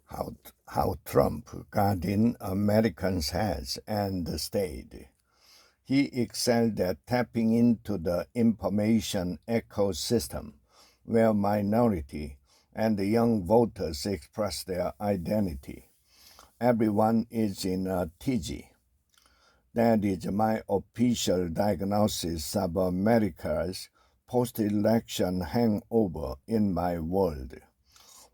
how Trump got in Americans' heads and stayed. He excelled at tapping into the information ecosystem where minority and young voters express their identity. Everyone is in a TG. That is my official diagnosis of America's post-election hangover in my world.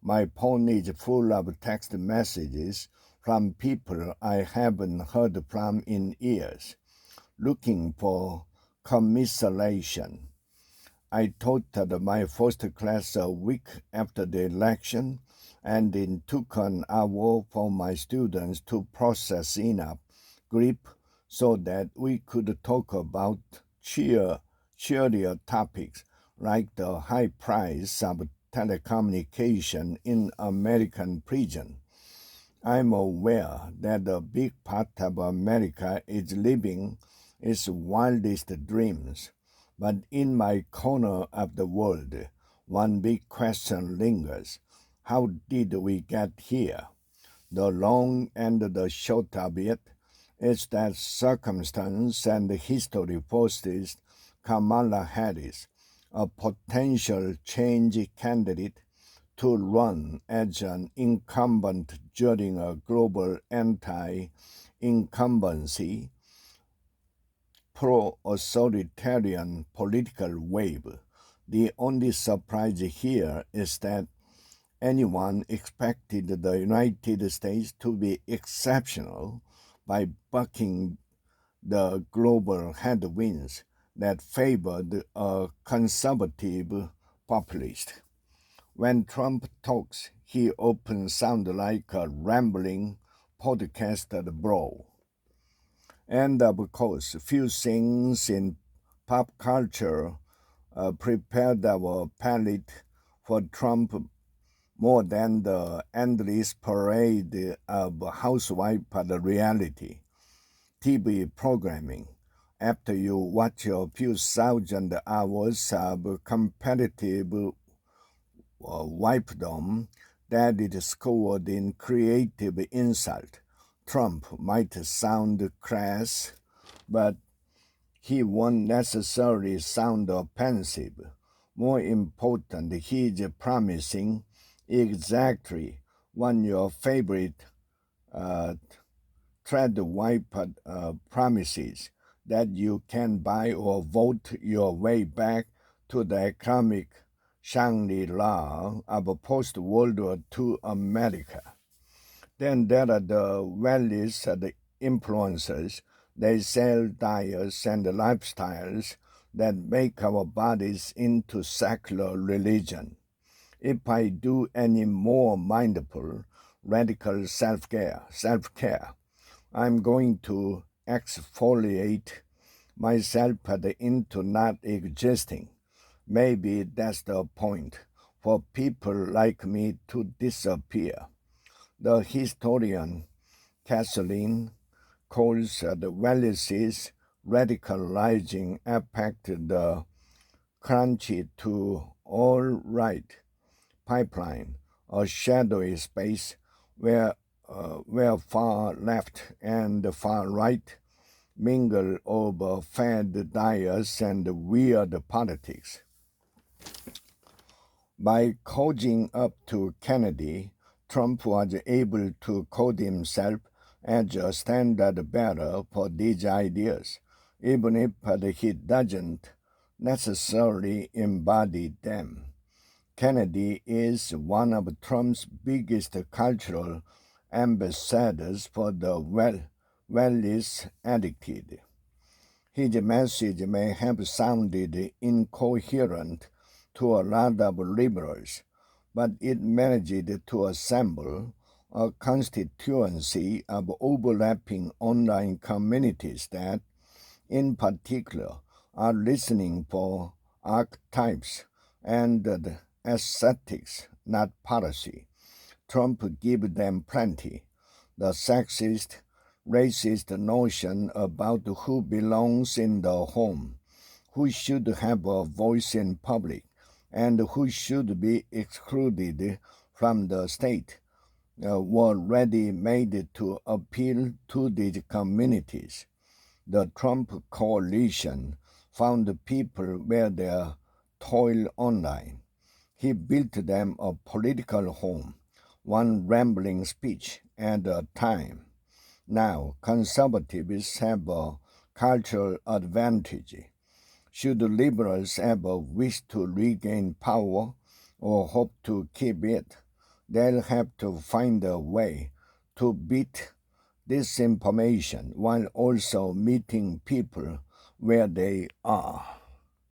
My phone is full of text messages from people I haven't heard from in years, looking for commiseration. I taught my first class a week after the election, and it took an hour for my students to process enough grief so that we could talk about cheerier topics like the high price of telecommunication in American prison. I'm aware that a big part of America is living its wildest dreams, but in my corner of the world, one big question lingers. How did we get here? The long and the short of it is that circumstance and history forces Kamala Harris, a potential change candidate, to run as an incumbent during a global anti-incumbency, pro-authoritarian political wave. The only surprise here is that anyone expected the United States to be exceptional by bucking the global headwinds that favored a conservative populist. When Trump talks, he often sounds like a rambling podcaster bro. And of course, few things in pop culture prepared our palate for Trump more than the endless parade of housewife reality TV programming. After you watch a few thousand hours of competitive wipedom that is scored in creative insult, Trump might sound crass, but he won't necessarily sound offensive. More important, he is promising exactly what your favorite thread wipe promises, that you can buy or vote your way back to the economic Shangri-La of post-World War II America. Then there are the values, the influencers. They sell diets and lifestyles that make our bodies into secular religion. If I do any more mindful, radical self-care, I'm going to exfoliate myself into not existing. Maybe that's the point, for people like me to disappear. The historian Kathleen calls the Wallace's radicalizing effect the crunchy to all right pipeline, a shadowy space where far left and far right mingle over fad diets and weird politics. By cozying up to Kennedy, Trump was able to code himself as a standard bearer for these ideas, even if he doesn't necessarily embody them. Kennedy is one of Trump's biggest cultural ambassadors for the wellness addicted. His message may have sounded incoherent to a lot of liberals, but it managed to assemble a constituency of overlapping online communities that, in particular, are listening for archetypes and aesthetics, not policy. Trump gave them plenty. The sexist, racist notion about who belongs in the home, who should have a voice in public, and who should be excluded from the state were ready-made to appeal to these communities. The Trump coalition found people where they toil online. He built them a political home, one rambling speech at a time. Now, conservatives have a cultural advantage. Should liberals ever wish to regain power or hope to keep it, they'll have to find a way to beat disinformation while also meeting people where they are.